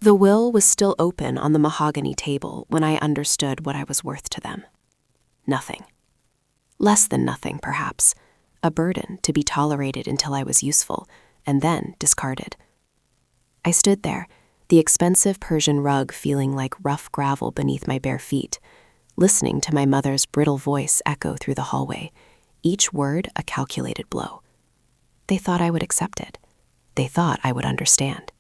The will was still open on the mahogany table when I understood what I was worth to them. Nothing. Less than nothing, perhaps. A burden to be tolerated until I was useful, and then discarded. I stood there, the expensive Persian rug feeling like rough gravel beneath my bare feet, listening to my mother's brittle voice echo through the hallway, each word a calculated blow. They thought I would accept it. They thought I would understand.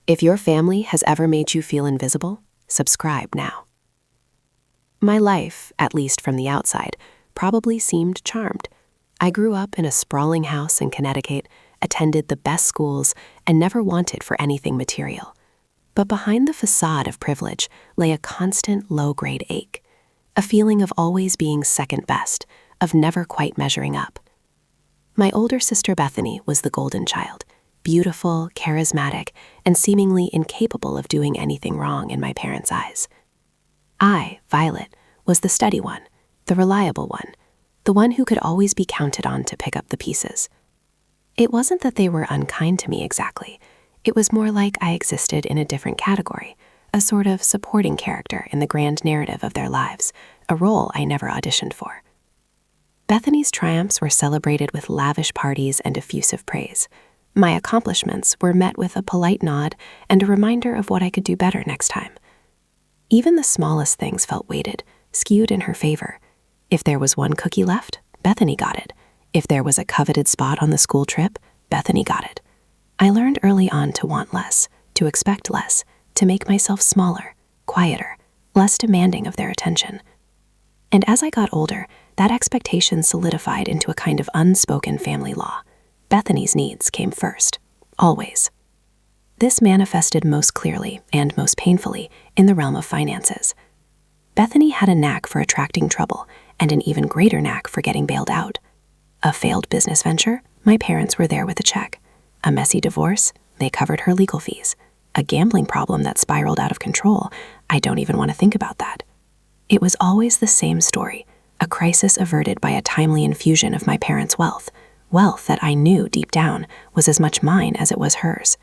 If your family has ever made you feel invisible, subscribe now. My life, at least from the outside, probably seemed charmed. I grew up in a sprawling house in Connecticut, attended the best schools, and never wanted for anything material. But behind the facade of privilege lay a constant low-grade ache, a feeling of always being second best, of never quite measuring up. My older sister Bethany was the golden child, beautiful, charismatic, and seemingly incapable of doing anything wrong in my parents' eyes. I, Violet, was the steady one, the reliable one, the one who could always be counted on to pick up the pieces. It wasn't that they were unkind to me exactly. It was more like I existed in a different category, a sort of supporting character in the grand narrative of their lives, a role I never auditioned for. Bethany's triumphs were celebrated with lavish parties and effusive praise. My accomplishments were met with a polite nod and a reminder of what I could do better next time. Even the smallest things felt weighted, skewed in her favor. If there was one cookie left, Bethany got it. If there was a coveted spot on the school trip, Bethany got it. I learned early on to want less, to expect less, to make myself smaller, quieter, less demanding of their attention. And as I got older, that expectation solidified into a kind of unspoken family law. Bethany's needs came first, always. This manifested most clearly and most painfully in the realm of finances. Bethany had a knack for attracting trouble and an even greater knack for getting bailed out. A failed business venture, my parents were there with a check. A messy divorce, they covered her legal fees. A gambling problem that spiraled out of control, I don't even want to think about that. It was always the same story, a crisis averted by a timely infusion of my parents' wealth that I knew deep down was as much mine as it was hers.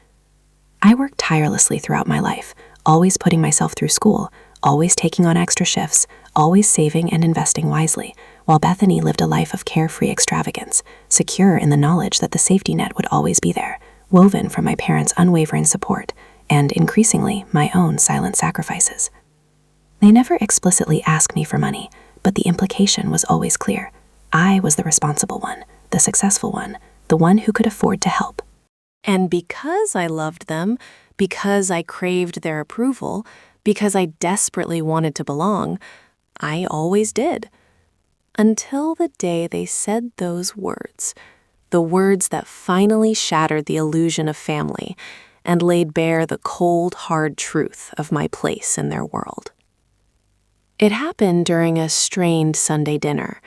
I worked tirelessly throughout my life, always putting myself through school, always taking on extra shifts, always saving and investing wisely, while Bethany lived a life of carefree extravagance, secure in the knowledge that the safety net would always be there, woven from my parents' unwavering support, and increasingly my own silent sacrifices. They never explicitly asked me for money, but the implication was always clear. I was the responsible one, the successful one, the one who could afford to help. And because I loved them, because I craved their approval, because I desperately wanted to belong, I always did. Until the day they said those words, the words that finally shattered the illusion of family and laid bare the cold, hard truth of my place in their world. It happened during a strained Sunday dinner.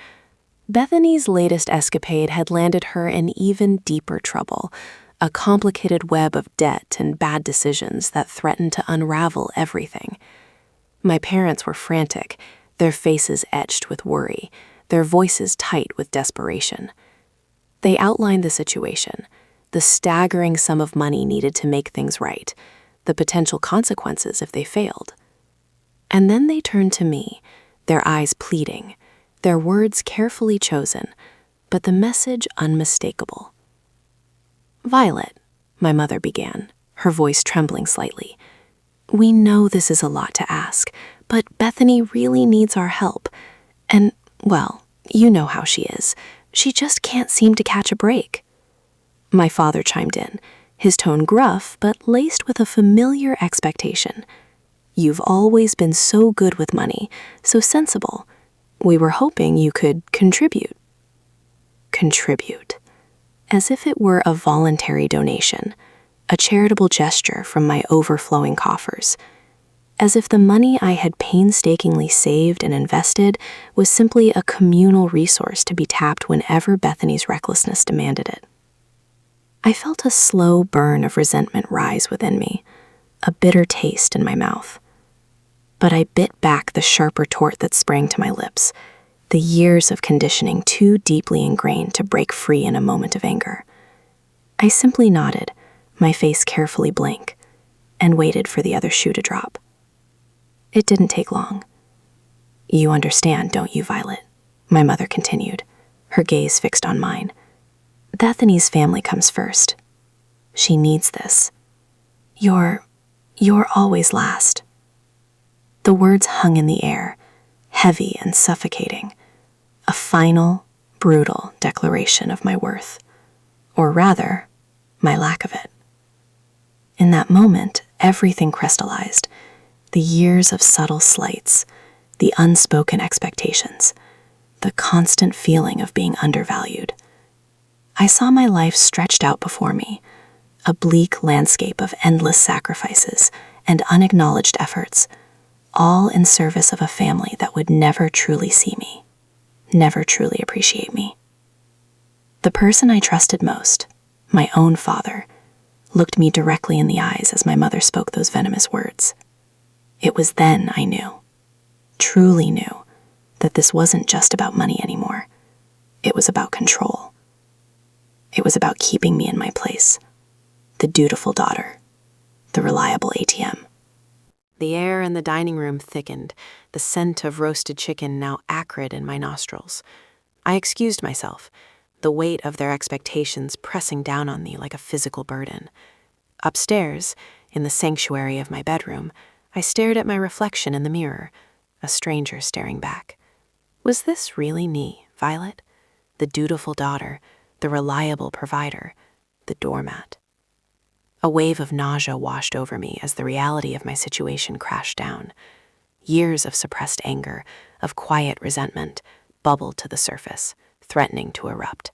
Bethany's latest escapade had landed her in even deeper trouble, a complicated web of debt and bad decisions that threatened to unravel everything. My parents were frantic, their faces etched with worry, their voices tight with desperation. They outlined the situation, the staggering sum of money needed to make things right, the potential consequences if they failed. And then they turned to me, their eyes pleading, their words carefully chosen, but the message unmistakable. "Violet," my mother began, her voice trembling slightly, "we know this is a lot to ask, but Bethany really needs our help. And, well, you know how she is. She just can't seem to catch a break." My father chimed in, his tone gruff but laced with a familiar expectation. "You've always been so good with money, so sensible. We were hoping you could contribute." Contribute. As if it were a voluntary donation, a charitable gesture from my overflowing coffers. As if the money I had painstakingly saved and invested was simply a communal resource to be tapped whenever Bethany's recklessness demanded it. I felt a slow burn of resentment rise within me, a bitter taste in my mouth. But I bit back the sharp retort that sprang to my lips, the years of conditioning too deeply ingrained to break free in a moment of anger. I simply nodded, my face carefully blank. and waited for the other shoe to drop. It didn't take long. "You understand, don't you, Violet?" my mother continued, her gaze fixed on mine. "Bethany's family comes first. She needs this. You're always last." The words hung in the air, heavy and suffocating, a final, brutal declaration of my worth, or rather, my lack of it. In that moment, everything crystallized, the years of subtle slights, the unspoken expectations, the constant feeling of being undervalued. I saw my life stretched out before me, a bleak landscape of endless sacrifices and unacknowledged efforts, all in service of a family that would never truly see me, never truly appreciate me. The person I trusted most, my own father, looked me directly in the eyes as my mother spoke those venomous words. It was then I knew, truly knew, that this wasn't just about money anymore. It was about control. It was about keeping me in my place, the dutiful daughter, the reliable ATM. The air in the dining room thickened, the scent of roasted chicken now acrid in my nostrils. I excused myself, the weight of their expectations pressing down on me like a physical burden. Upstairs, in the sanctuary of my bedroom, I stared at my reflection in the mirror, a stranger staring back. Was this really me, Violet? The dutiful daughter, the reliable provider, the doormat? A wave of nausea washed over me as the reality of my situation crashed down. Years of suppressed anger, of quiet resentment, bubbled to the surface, threatening to erupt.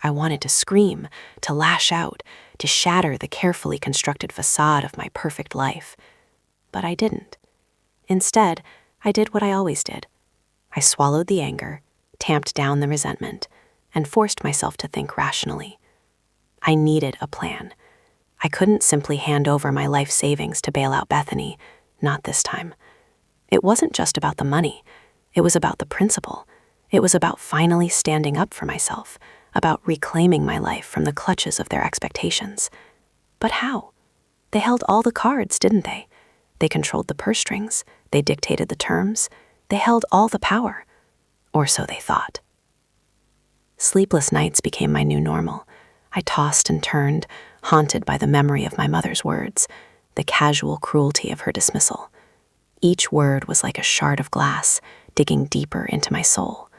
I wanted to scream, to lash out, to shatter the carefully constructed facade of my perfect life. But I didn't. Instead, I did what I always did. I swallowed the anger, tamped down the resentment, and forced myself to think rationally. I needed a plan. I couldn't simply hand over my life savings to bail out Bethany, not this time. It wasn't just about the money. It was about the principle. It was about finally standing up for myself, about reclaiming my life from the clutches of their expectations. But how? They held all the cards, didn't they? They controlled the purse strings. They dictated the terms. They held all the power. Or so they thought. Sleepless nights became my new normal. I tossed and turned, haunted by the memory of my mother's words, the casual cruelty of her dismissal. Each word was like a shard of glass, digging deeper into my soul.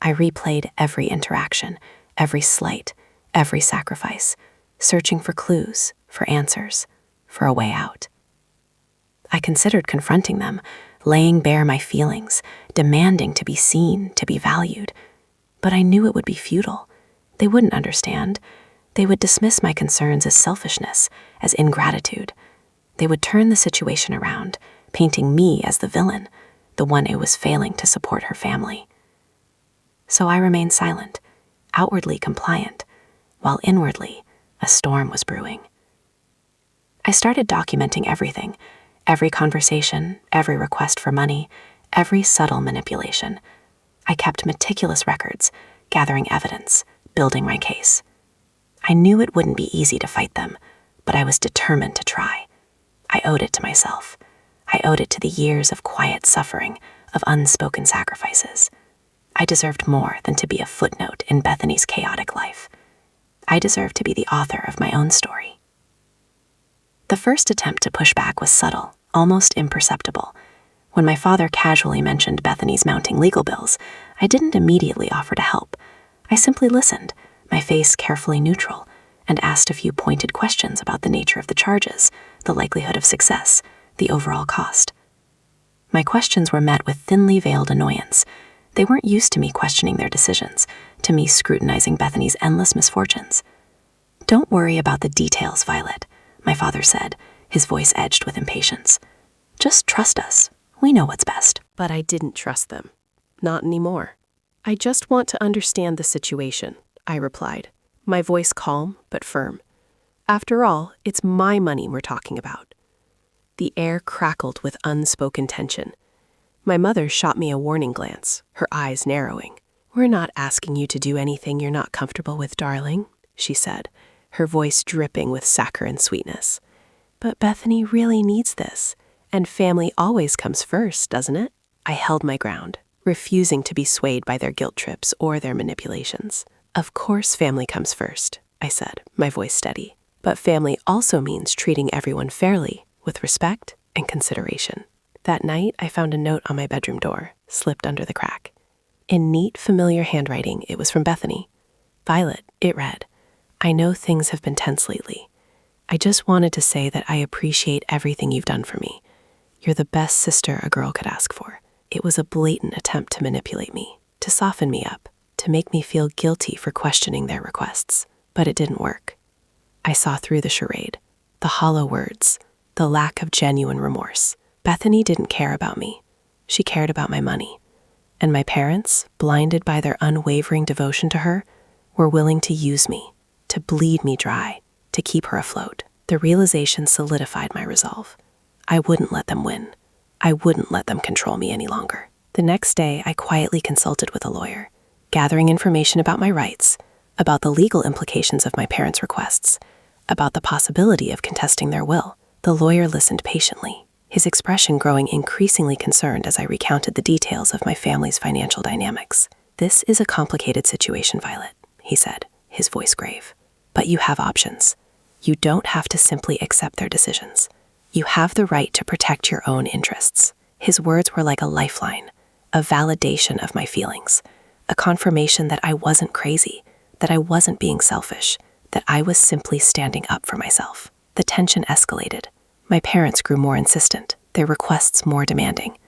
I replayed every interaction, every slight, every sacrifice, searching for clues, for answers, for a way out. I considered confronting them, laying bare my feelings, demanding to be seen, to be valued. But I knew it would be futile. They wouldn't understand. They would dismiss my concerns as selfishness, as ingratitude. They would turn the situation around, painting me as the villain, the one who was failing to support her family. So I remained silent, outwardly compliant, while inwardly a storm was brewing. I started documenting everything, every conversation, every request for money, every subtle manipulation. I kept meticulous records, gathering evidence, building my case. I knew it wouldn't be easy to fight them, but I was determined to try. I owed it to myself. I owed it to the years of quiet suffering, of unspoken sacrifices. I deserved more than to be a footnote in Bethany's chaotic life. I deserved to be the author of my own story. The first attempt to push back was subtle, almost imperceptible. When my father casually mentioned Bethany's mounting legal bills, I didn't immediately offer to help. I simply listened, my face carefully neutral, and asked a few pointed questions about the nature of the charges, the likelihood of success, the overall cost. My questions were met with thinly veiled annoyance. They weren't used to me questioning their decisions, to me scrutinizing Bethany's endless misfortunes. "Don't worry about the details, Violet," my father said, his voice edged with impatience. "Just trust us. We know what's best." But I didn't trust them. Not anymore. "I just want to understand the situation," I replied, my voice calm but firm. "After all, it's my money we're talking about." The air crackled with unspoken tension. My mother shot me a warning glance, her eyes narrowing. "We're not asking you to do anything you're not comfortable with, darling," she said, her voice dripping with saccharine sweetness. But Bethany really needs this, and family always comes first, doesn't it? I held my ground, refusing to be swayed by their guilt trips or their manipulations. Of course family comes first, I said, my voice steady. But family also means treating everyone fairly, with respect and consideration. That night, I found a note on my bedroom door, slipped under the crack. In neat, familiar handwriting, it was from Bethany. Violet, it read, I know things have been tense lately. I just wanted to say that I appreciate everything you've done for me. You're the best sister a girl could ask for. It was a blatant attempt to manipulate me, to soften me up, to make me feel guilty for questioning their requests. But it didn't work. I saw through the charade, the hollow words, the lack of genuine remorse. Bethany didn't care about me. She cared about my money. And my parents, blinded by their unwavering devotion to her, were willing to use me, to bleed me dry, to keep her afloat. The realization solidified my resolve. I wouldn't let them win. I wouldn't let them control me any longer. The next day, I quietly consulted with a lawyer, gathering information about my rights, about the legal implications of my parents' requests, about the possibility of contesting their will. The lawyer listened patiently, his expression growing increasingly concerned as I recounted the details of my family's financial dynamics. This is a complicated situation, Violet, he said, his voice grave. But you have options. You don't have to simply accept their decisions. You have the right to protect your own interests. His words were like a lifeline, a validation of my feelings, a confirmation that I wasn't crazy, that I wasn't being selfish, that I was simply standing up for myself. The tension escalated. My parents grew more insistent, their requests more demanding.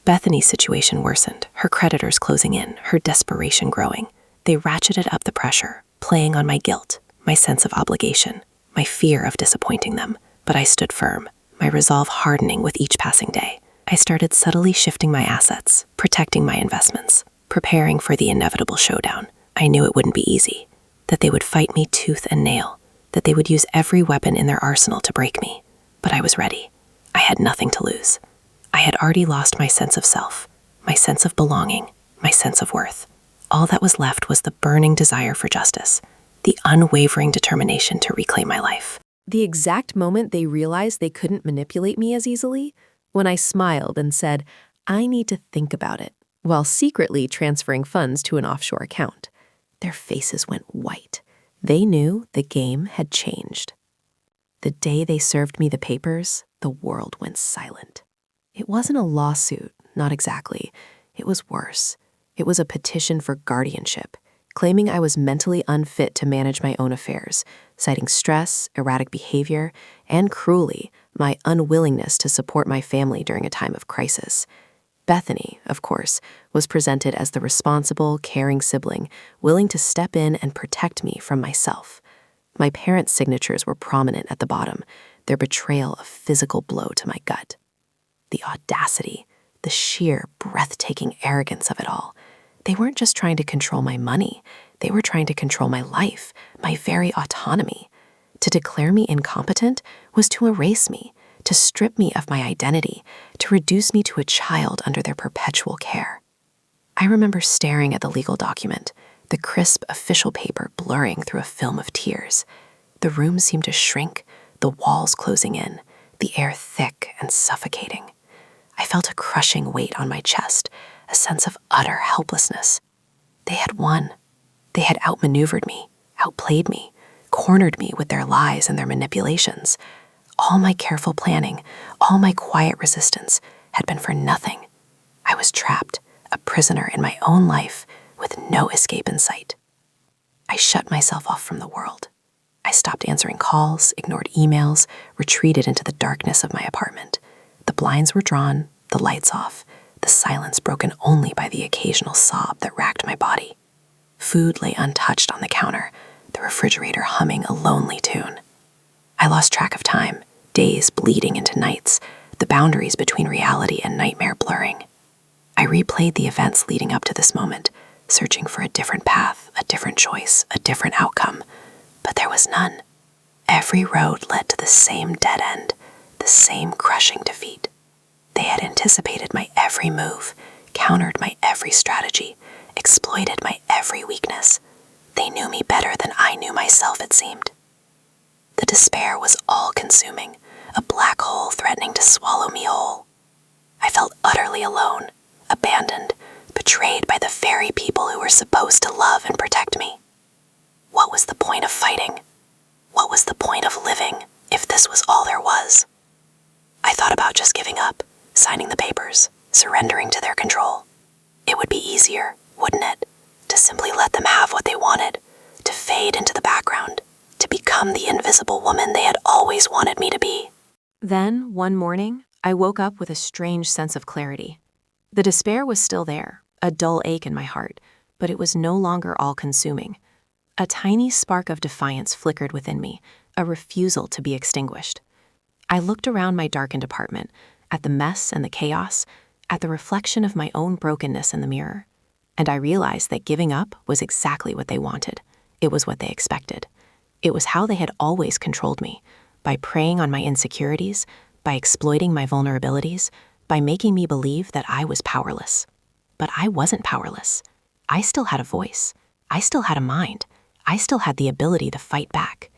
Bethany's situation worsened, her creditors closing in, her desperation growing. They ratcheted up the pressure, playing on my guilt, my sense of obligation, my fear of disappointing them. But I stood firm, my resolve hardening with each passing day. I started subtly shifting my assets, protecting my investments, preparing for the inevitable showdown. I knew it wouldn't be easy, that they would fight me tooth and nail, that they would use every weapon in their arsenal to break me. But I was ready. I had nothing to lose. I had already lost my sense of self, my sense of belonging, my sense of worth. All that was left was the burning desire for justice, the unwavering determination to reclaim my life. The exact moment they realized they couldn't manipulate me as easily, when I smiled and said, I need to think about it, while secretly transferring funds to an offshore account. Their faces went white. They knew the game had changed. The day they served me the papers, the world went silent. It wasn't a lawsuit, not exactly. It was worse. It was a petition for guardianship, claiming I was mentally unfit to manage my own affairs, citing stress, erratic behavior, and cruelly, my unwillingness to support my family during a time of crisis. Bethany, of course, was presented as the responsible, caring sibling, willing to step in and protect me from myself. My parents' signatures were prominent at the bottom, their betrayal a physical blow to my gut. The audacity, the sheer, breathtaking arrogance of it all. They weren't just trying to control my money. They were trying to control my life, my very autonomy. To declare me incompetent was to erase me, to strip me of my identity, to reduce me to a child under their perpetual care. I remember staring at the legal document, the crisp official paper blurring through a film of tears. The room seemed to shrink, the walls closing in, the air thick and suffocating. I felt a crushing weight on my chest, a sense of utter helplessness. They had won. They had outmaneuvered me, outplayed me, cornered me with their lies and their manipulations. All my careful planning, all my quiet resistance had been for nothing. I was trapped, a prisoner in my own life, with no escape in sight. I shut myself off from the world. I stopped answering calls, ignored emails, retreated into the darkness of my apartment. The blinds were drawn, the lights off, the silence broken only by the occasional sob that racked my body. Food lay untouched on the counter, the refrigerator humming a lonely tune. I lost track of time, days bleeding into nights, the boundaries between reality and nightmare blurring. I replayed the events leading up to this moment, searching for a different path, a different choice, a different outcome. But there was none. Every road led to the same dead end, the same crushing defeat. They had anticipated my every move, countered my every strategy, exploited my every weakness. They knew me better than I knew myself, it seemed. The despair was all-consuming, a black hole threatening to swallow me whole. I felt utterly alone, abandoned, betrayed by the very people who were supposed to love and protect me. What was the point of fighting? What was the point of living if this was all there was? I thought about just giving up, signing the papers, surrendering to their control. It would be easier, wouldn't it, to simply let them have what they wanted, to fade into the background, to become the invisible woman they had always wanted me to be. Then, one morning, I woke up with a strange sense of clarity. The despair was still there, a dull ache in my heart, but it was no longer all-consuming. A tiny spark of defiance flickered within me, a refusal to be extinguished. I looked around my darkened apartment, at the mess and the chaos, at the reflection of my own brokenness in the mirror, and I realized that giving up was exactly what they wanted. It was what they expected. It was how they had always controlled me, by preying on my insecurities, by exploiting my vulnerabilities, by making me believe that I was powerless. But I wasn't powerless. I still had a voice. I still had a mind. I still had the ability to fight back.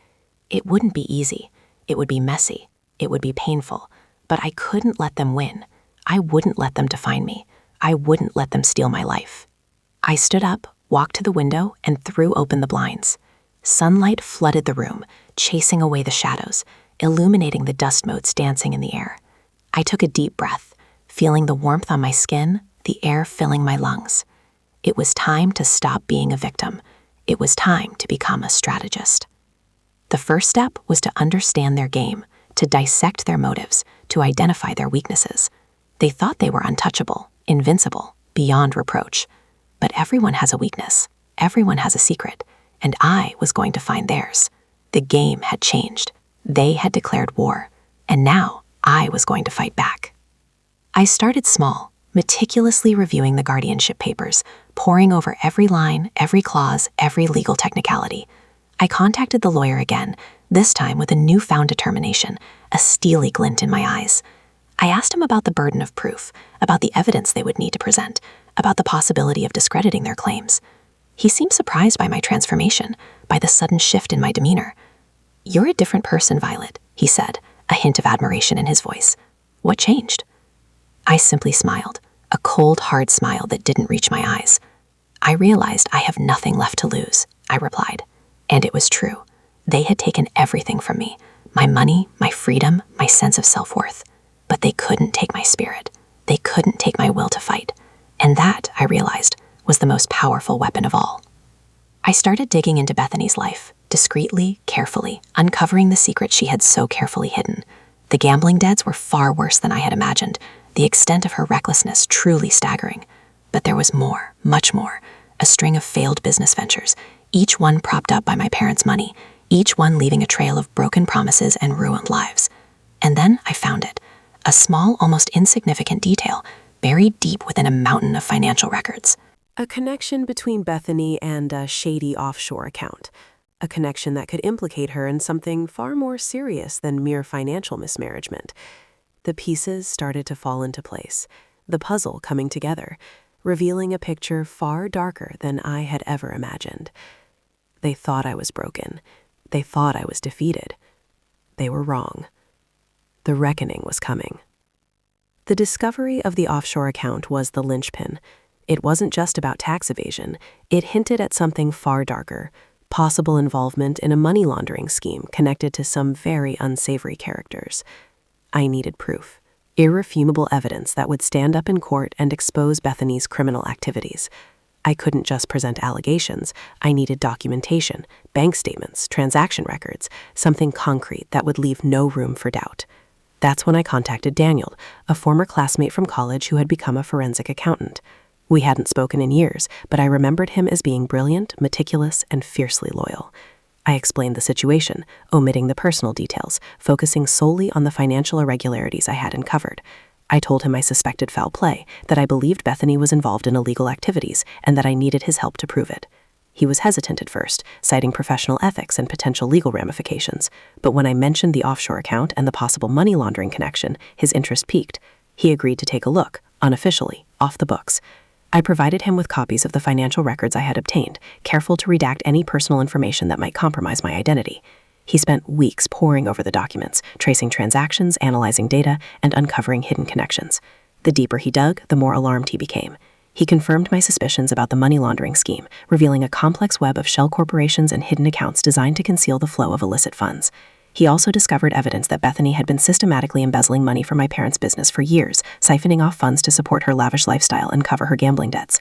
It wouldn't be easy. It would be messy. It would be painful. But I couldn't let them win. I wouldn't let them define me. I wouldn't let them steal my life. I stood up, walked to the window, and threw open the blinds. Sunlight flooded the room, chasing away the shadows, illuminating the dust motes dancing in the air. I took a deep breath, feeling the warmth on my skin, the air filling my lungs. It was time to stop being a victim. It was time to become a strategist. The first step was to understand their game, to dissect their motives, to identify their weaknesses. They thought they were untouchable, invincible, beyond reproach. But everyone has a weakness. Everyone has a secret. And I was going to find theirs. The game had changed. They had declared war. And now I was going to fight back. I started small, meticulously reviewing the guardianship papers, poring over every line, every clause, every legal technicality. I contacted the lawyer again, this time with a newfound determination, a steely glint in my eyes. I asked him about the burden of proof, about the evidence they would need to present, about the possibility of discrediting their claims. He seemed surprised by my transformation, by the sudden shift in my demeanor. "You're a different person, Violet," he said, a hint of admiration in his voice. "What changed?" I simply smiled, a cold, hard smile that didn't reach my eyes. "I realized I have nothing left to lose," I replied. And it was true. They had taken everything from me, my money, my freedom, my sense of self-worth. But they couldn't take my spirit. They couldn't take my will to fight. And that, I realized, was the most powerful weapon of all. I started digging into Bethany's life, discreetly, carefully, uncovering the secret she had so carefully hidden. The gambling debts were far worse than I had imagined, the extent of her recklessness truly staggering. But there was more, much more, a string of failed business ventures, each one propped up by my parents' money, each one leaving a trail of broken promises and ruined lives. And then I found it, a small, almost insignificant detail, buried deep within a mountain of financial records. A connection between Bethany and a shady offshore account. A connection that could implicate her in something far more serious than mere financial mismanagement. The pieces started to fall into place, the puzzle coming together, revealing a picture far darker than I had ever imagined. They thought I was broken. They thought I was defeated. They were wrong. The reckoning was coming. The discovery of the offshore account was the linchpin. It wasn't just about tax evasion. It hinted at something far darker, possible involvement in a money laundering scheme connected to some very unsavory characters. I needed proof, irrefutable evidence that would stand up in court and expose Bethany's criminal activities. I couldn't just present allegations. I needed documentation, bank statements, transaction records, something concrete that would leave no room for doubt. That's when I contacted Daniel, a former classmate from college who had become a forensic accountant. We hadn't spoken in years, but I remembered him as being brilliant, meticulous, and fiercely loyal. I explained the situation, omitting the personal details, focusing solely on the financial irregularities I had uncovered. I told him I suspected foul play, that I believed Bethany was involved in illegal activities, and that I needed his help to prove it. He was hesitant at first, citing professional ethics and potential legal ramifications. But when I mentioned the offshore account and the possible money laundering connection, his interest piqued. He agreed to take a look, unofficially, off the books. I provided him with copies of the financial records I had obtained, careful to redact any personal information that might compromise my identity. He spent weeks poring over the documents, tracing transactions, analyzing data, and uncovering hidden connections. The deeper he dug, the more alarmed he became. He confirmed my suspicions about the money laundering scheme, revealing a complex web of shell corporations and hidden accounts designed to conceal the flow of illicit funds. He also discovered evidence that Bethany had been systematically embezzling money from my parents' business for years, siphoning off funds to support her lavish lifestyle and cover her gambling debts.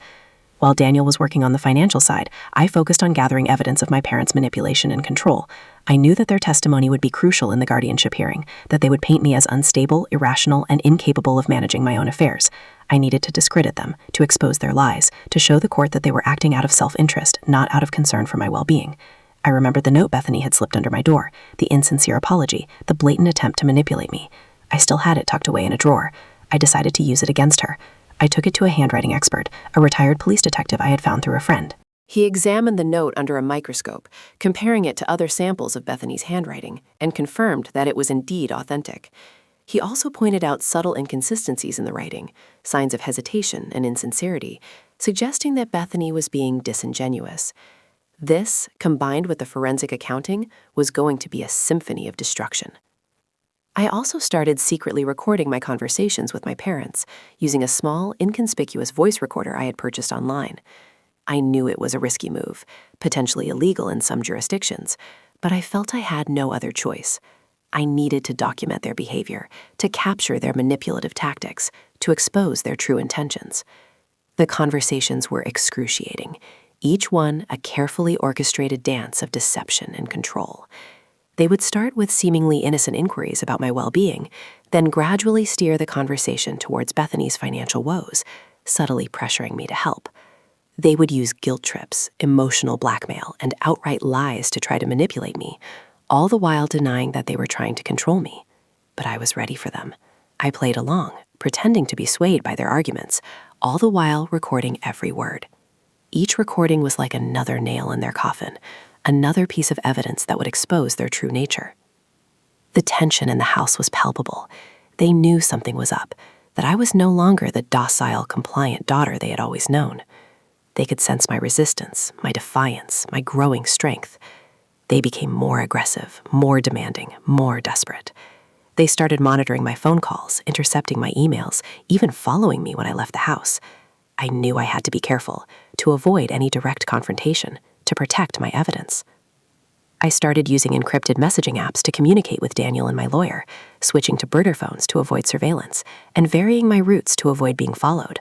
While Daniel was working on the financial side, I focused on gathering evidence of my parents' manipulation and control. I knew that their testimony would be crucial in the guardianship hearing, that they would paint me as unstable, irrational, and incapable of managing my own affairs. I needed to discredit them, to expose their lies, to show the court that they were acting out of self-interest, not out of concern for my well-being. I remembered the note Bethany had slipped under my door, the insincere apology, the blatant attempt to manipulate me. I still had it tucked away in a drawer. I decided to use it against her. I took it to a handwriting expert, a retired police detective I had found through a friend. He examined the note under a microscope, comparing it to other samples of Bethany's handwriting, and confirmed that it was indeed authentic. He also pointed out subtle inconsistencies in the writing, signs of hesitation and insincerity, suggesting that Bethany was being disingenuous. This, combined with the forensic accounting, was going to be a symphony of destruction. I also started secretly recording my conversations with my parents, using a small, inconspicuous voice recorder I had purchased online. I knew it was a risky move, potentially illegal in some jurisdictions, but I felt I had no other choice. I needed to document their behavior, to capture their manipulative tactics, to expose their true intentions. The conversations were excruciating, each one a carefully orchestrated dance of deception and control. They would start with seemingly innocent inquiries about my well-being, then gradually steer the conversation towards Bethany's financial woes, subtly pressuring me to help. They would use guilt trips, emotional blackmail, and outright lies to try to manipulate me, all the while denying that they were trying to control me. But I was ready for them. I played along, pretending to be swayed by their arguments, all the while recording every word. Each recording was like another nail in their coffin, another piece of evidence that would expose their true nature. The tension in the house was palpable. They knew something was up, that I was no longer the docile, compliant daughter they had always known. They could sense my resistance, my defiance, my growing strength. They became more aggressive, more demanding, more desperate. They started monitoring my phone calls, intercepting my emails, even following me when I left the house. I knew I had to be careful, to avoid any direct confrontation, to protect my evidence. I started using encrypted messaging apps to communicate with Daniel and my lawyer, switching to burner phones to avoid surveillance, and varying my routes to avoid being followed.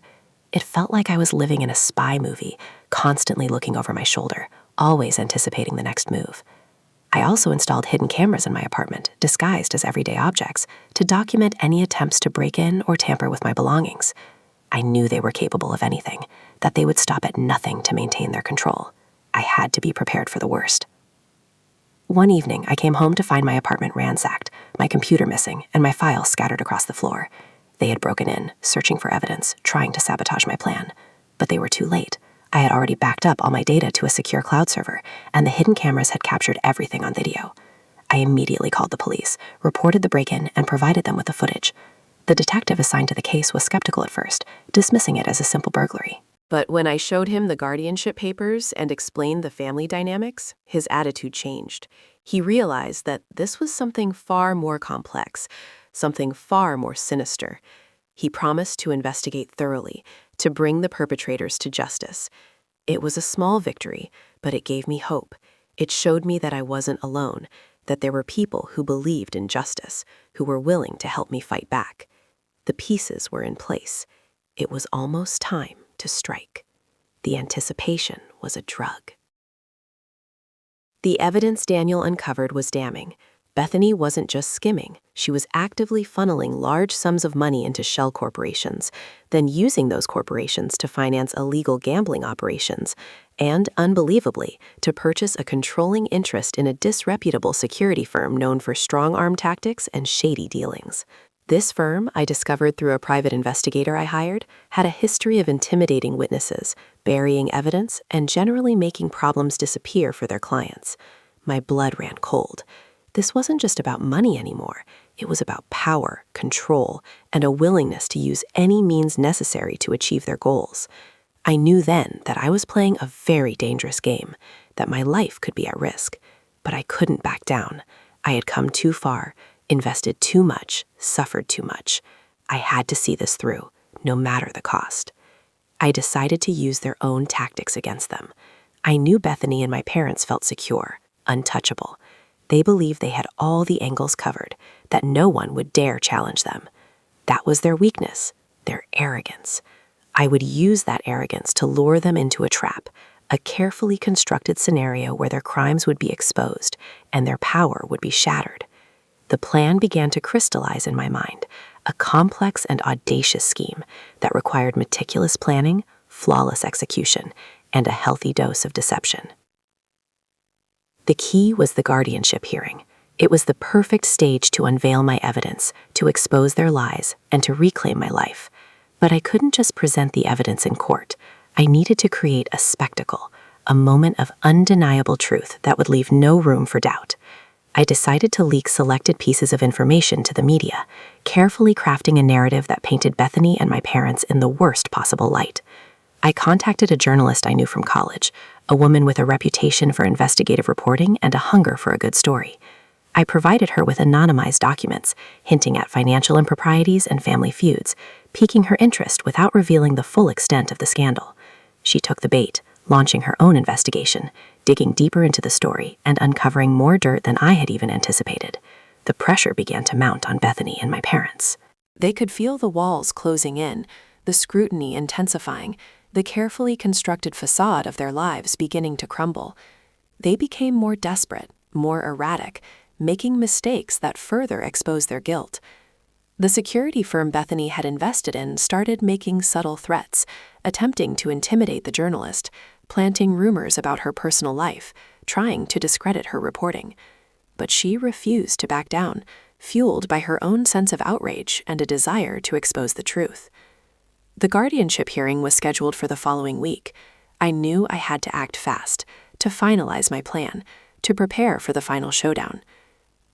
It felt like I was living in a spy movie, constantly looking over my shoulder, always anticipating the next move. I also installed hidden cameras in my apartment, disguised as everyday objects, to document any attempts to break in or tamper with my belongings. I knew they were capable of anything, that they would stop at nothing to maintain their control. I had to be prepared for the worst. One evening, I came home to find my apartment ransacked, my computer missing, and my files scattered across the floor. They had broken in, searching for evidence, trying to sabotage my plan. But they were too late. I had already backed up all my data to a secure cloud server, and the hidden cameras had captured everything on video. I immediately called the police, reported the break-in, and provided them with the footage. The detective assigned to the case was skeptical at first, dismissing it as a simple burglary. But when I showed him the guardianship papers and explained the family dynamics, his attitude changed. He realized that this was something far more complex, something far more sinister. He promised to investigate thoroughly, to bring the perpetrators to justice. It was a small victory, but it gave me hope. It showed me that I wasn't alone, that there were people who believed in justice, who were willing to help me fight back. The pieces were in place. It was almost time to strike. The anticipation was a drug. The evidence Daniel uncovered was damning. Bethany wasn't just skimming. She was actively funneling large sums of money into shell corporations, then using those corporations to finance illegal gambling operations, and, unbelievably, to purchase a controlling interest in a disreputable security firm known for strong-arm tactics and shady dealings. This firm, I discovered through a private investigator I hired, had a history of intimidating witnesses, burying evidence, and generally making problems disappear for their clients. My blood ran cold. This wasn't just about money anymore. It was about power, control, and a willingness to use any means necessary to achieve their goals. I knew then that I was playing a very dangerous game, that my life could be at risk. but I couldn't back down. I had come too far, invested too much, suffered too much. I had to see this through, no matter the cost. I decided to use their own tactics against them. I knew Bethany and my parents felt secure, untouchable. They believed they had all the angles covered, that no one would dare challenge them. That was their weakness, their arrogance. I would use that arrogance to lure them into a trap, a carefully constructed scenario where their crimes would be exposed and their power would be shattered. The plan began to crystallize in my mind, a complex and audacious scheme that required meticulous planning, flawless execution, and a healthy dose of deception. The key was the guardianship hearing. It was the perfect stage to unveil my evidence, to expose their lies, and to reclaim my life. But I couldn't just present the evidence in court. I needed to create a spectacle, a moment of undeniable truth that would leave no room for doubt. I decided to leak selected pieces of information to the media, carefully crafting a narrative that painted Bethany and my parents in the worst possible light. I contacted a journalist I knew from college, a woman with a reputation for investigative reporting and a hunger for a good story. I provided her with anonymized documents, hinting at financial improprieties and family feuds, piquing her interest without revealing the full extent of the scandal. She took the bait, launching her own investigation, digging deeper into the story and uncovering more dirt than I had even anticipated. The pressure began to mount on Bethany and my parents. They could feel the walls closing in, the scrutiny intensifying, the carefully constructed facade of their lives beginning to crumble. They became more desperate, more erratic, making mistakes that further exposed their guilt. The security firm Bethany had invested in started making subtle threats, attempting to intimidate the journalist, planting rumors about her personal life, trying to discredit her reporting. But she refused to back down, fueled by her own sense of outrage and a desire to expose the truth. The guardianship hearing was scheduled for the following week. I knew I had to act fast, to finalize my plan, to prepare for the final showdown.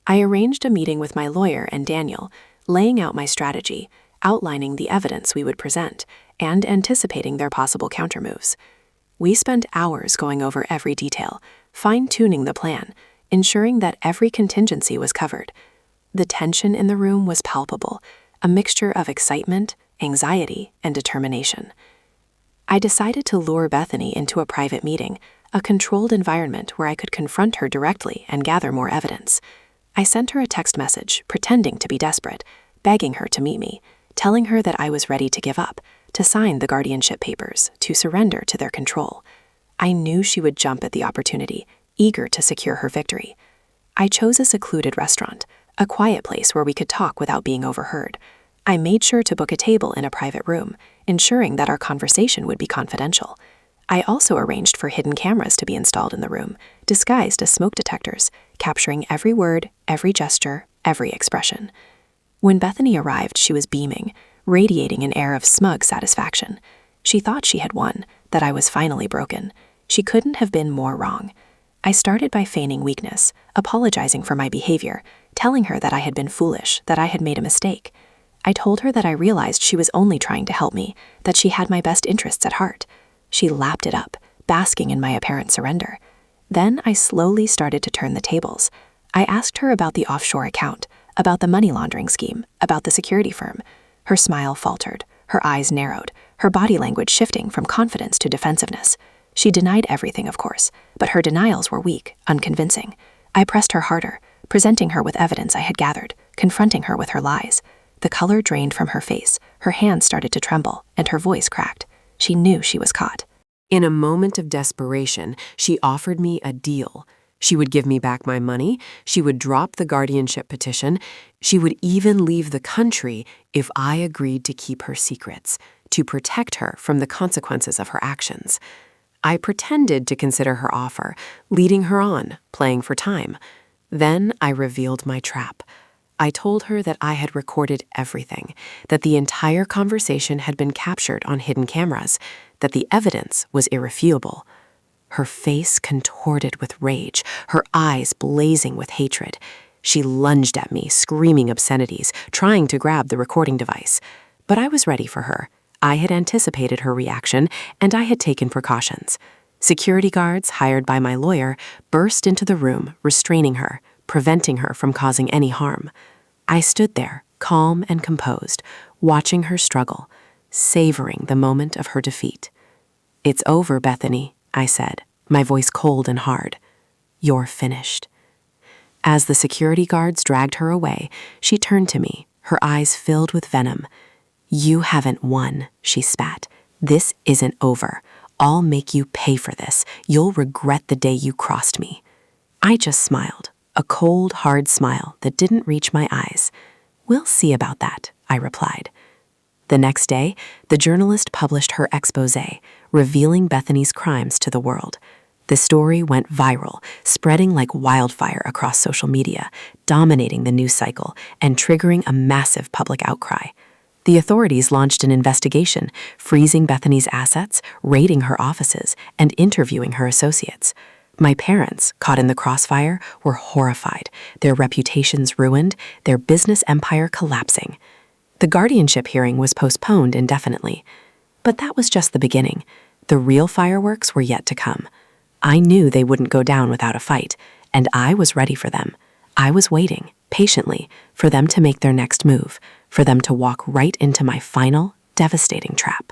I arranged a meeting with my lawyer and Daniel, laying out my strategy, outlining the evidence we would present, and anticipating their possible countermoves. We spent hours going over every detail, fine-tuning the plan, ensuring that every contingency was covered. The tension in the room was palpable, a mixture of excitement, anxiety, and determination. I decided to lure Bethany into a private meeting, a controlled environment where I could confront her directly and gather more evidence. I sent her a text message, pretending to be desperate, begging her to meet me, telling her that I was ready to give up, to sign the guardianship papers, to surrender to their control. I knew she would jump at the opportunity, eager to secure her victory. I chose a secluded restaurant, a quiet place where we could talk without being overheard. I made sure to book a table in a private room, ensuring that our conversation would be confidential. I also arranged for hidden cameras to be installed in the room, disguised as smoke detectors, capturing every word, every gesture, every expression. When Bethany arrived, she was beaming, radiating an air of smug satisfaction. She thought she had won, that I was finally broken. She couldn't have been more wrong. I started by feigning weakness, apologizing for my behavior, telling her that I had been foolish, that I had made a mistake. I told her that I realized she was only trying to help me, that she had my best interests at heart. She lapped it up, basking in my apparent surrender. Then I slowly started to turn the tables. I asked her about the offshore account, about the money laundering scheme, about the security firm. Her smile faltered, her eyes narrowed, her body language shifting from confidence to defensiveness. She denied everything, of course, but her denials were weak, unconvincing. I pressed her harder, presenting her with evidence I had gathered, confronting her with her lies. The color drained from her face, her hands started to tremble, and her voice cracked. She knew she was caught. In a moment of desperation, she offered me a deal. She would give me back my money, she would drop the guardianship petition, she would even leave the country if I agreed to keep her secrets, to protect her from the consequences of her actions. I pretended to consider her offer, leading her on, playing for time. Then I revealed my trap. I told her that I had recorded everything, that the entire conversation had been captured on hidden cameras, that the evidence was irrefutable. Her face contorted with rage, her eyes blazing with hatred. She lunged at me, screaming obscenities, trying to grab the recording device. But I was ready for her. I had anticipated her reaction, and I had taken precautions. Security guards, hired by my lawyer, burst into the room, restraining her, preventing her from causing any harm. I stood there, calm and composed, watching her struggle, savoring the moment of her defeat. "It's over, Bethany," I said, my voice cold and hard. "You're finished." As the security guards dragged her away, she turned to me, her eyes filled with venom. "You haven't won," she spat. "This isn't over. I'll make you pay for this. You'll regret the day you crossed me." I just smiled, a cold, hard smile that didn't reach my eyes. "We'll see about that," I replied. The next day, the journalist published her exposé, revealing Bethany's crimes to the world. The story went viral, spreading like wildfire across social media, dominating the news cycle and triggering a massive public outcry. The authorities launched an investigation, freezing Bethany's assets, raiding her offices, and interviewing her associates. My parents, caught in the crossfire, were horrified, their reputations ruined, their business empire collapsing. The guardianship hearing was postponed indefinitely. But that was just the beginning. The real fireworks were yet to come. I knew they wouldn't go down without a fight, and I was ready for them. I was waiting, patiently, for them to make their next move, for them to walk right into my final, devastating trap.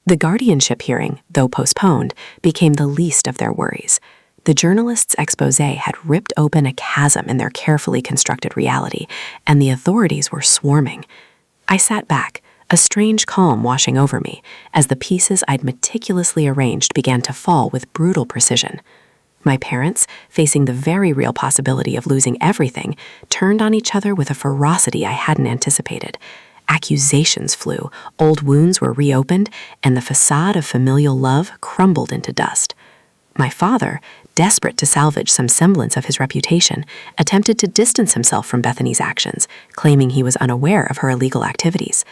The guardianship hearing, though postponed, became the least of their worries. The journalist's exposé had ripped open a chasm in their carefully constructed reality, and the authorities were swarming. I sat back, a strange calm washing over me, as the pieces I'd meticulously arranged began to fall with brutal precision. My parents, facing the very real possibility of losing everything, turned on each other with a ferocity I hadn't anticipated. Accusations flew, old wounds were reopened, and the facade of familial love crumbled into dust. My father, desperate to salvage some semblance of his reputation, attempted to distance himself from Bethany's actions, claiming he was unaware of her illegal activities.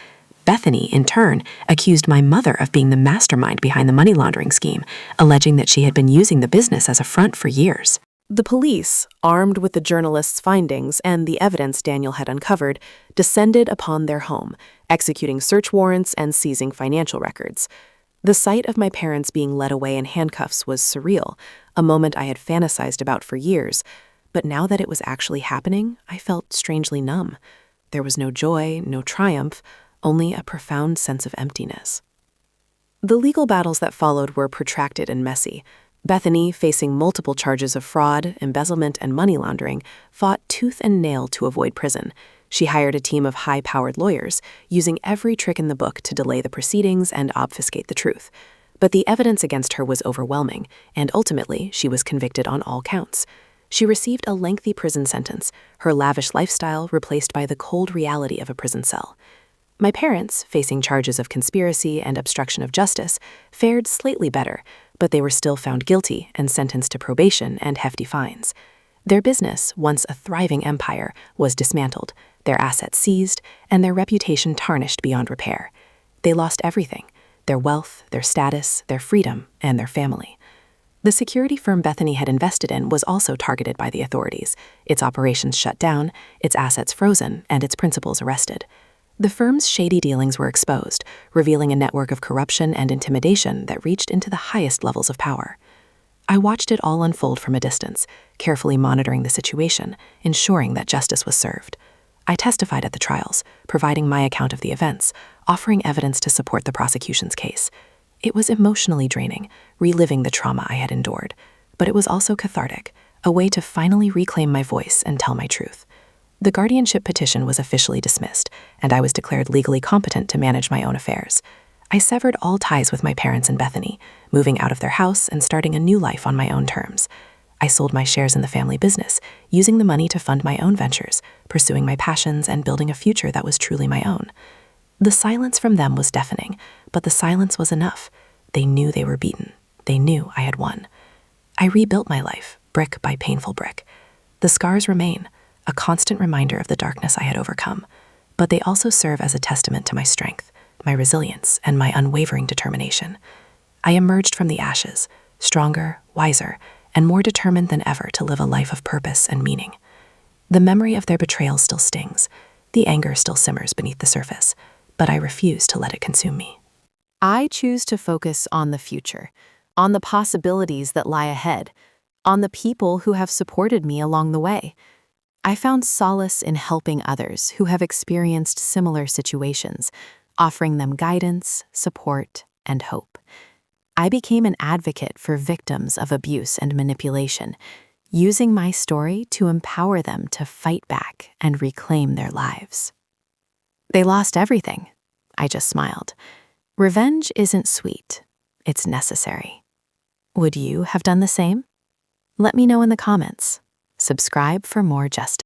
Bethany, in turn, accused my mother of being the mastermind behind the money laundering scheme, alleging that she had been using the business as a front for years. The police, armed with the journalist's findings and the evidence Daniel had uncovered, descended upon their home, executing search warrants and seizing financial records. The sight of my parents being led away in handcuffs was surreal, a moment I had fantasized about for years, but now that it was actually happening, I felt strangely numb. There was no joy, no triumph, only a profound sense of emptiness. The legal battles that followed were protracted and messy. Bethany, facing multiple charges of fraud, embezzlement, and money laundering, fought tooth and nail to avoid prison. She hired a team of high-powered lawyers, using every trick in the book to delay the proceedings and obfuscate the truth. But the evidence against her was overwhelming, and ultimately she was convicted on all counts. She received a lengthy prison sentence, her lavish lifestyle replaced by the cold reality of a prison cell. My parents, facing charges of conspiracy and obstruction of justice, fared slightly better, but they were still found guilty and sentenced to probation and hefty fines. Their business, once a thriving empire, was dismantled, their assets seized, and their reputation tarnished beyond repair. They lost everything: their wealth, their status, their freedom, and their family. The security firm Bethany had invested in was also targeted by the authorities, its operations shut down, its assets frozen, and its principals arrested. The firm's shady dealings were exposed, revealing a network of corruption and intimidation that reached into the highest levels of power. I watched it all unfold from a distance, carefully monitoring the situation, ensuring that justice was served. I testified at the trials, providing my account of the events, offering evidence to support the prosecution's case. It was emotionally draining, reliving the trauma I had endured, but it was also cathartic, a way to finally reclaim my voice and tell my truth. The guardianship petition was officially dismissed, and I was declared legally competent to manage my own affairs. I severed all ties with my parents and Bethany, moving out of their house and starting a new life on my own terms. I sold my shares in the family business, using the money to fund my own ventures, pursuing my passions and building a future that was truly my own. The silence from them was deafening, but the silence was enough. They knew they were beaten. They knew I had won. I rebuilt my life, brick by painful brick. The scars remain, a constant reminder of the darkness I had overcome, but they also serve as a testament to my strength, my resilience, and my unwavering determination. I emerged from the ashes, stronger, wiser, and more determined than ever to live a life of purpose and meaning. The memory of their betrayal still stings, the anger still simmers beneath the surface, but I refuse to let it consume me. I choose to focus on the future, on the possibilities that lie ahead, on the people who have supported me along the way. I found solace in helping others who have experienced similar situations, offering them guidance, support, and hope. I became an advocate for victims of abuse and manipulation, using my story to empower them to fight back and reclaim their lives. They lost everything. I just smiled. Revenge isn't sweet. It's necessary. Would you have done the same? Let me know in the comments. Subscribe for more justice.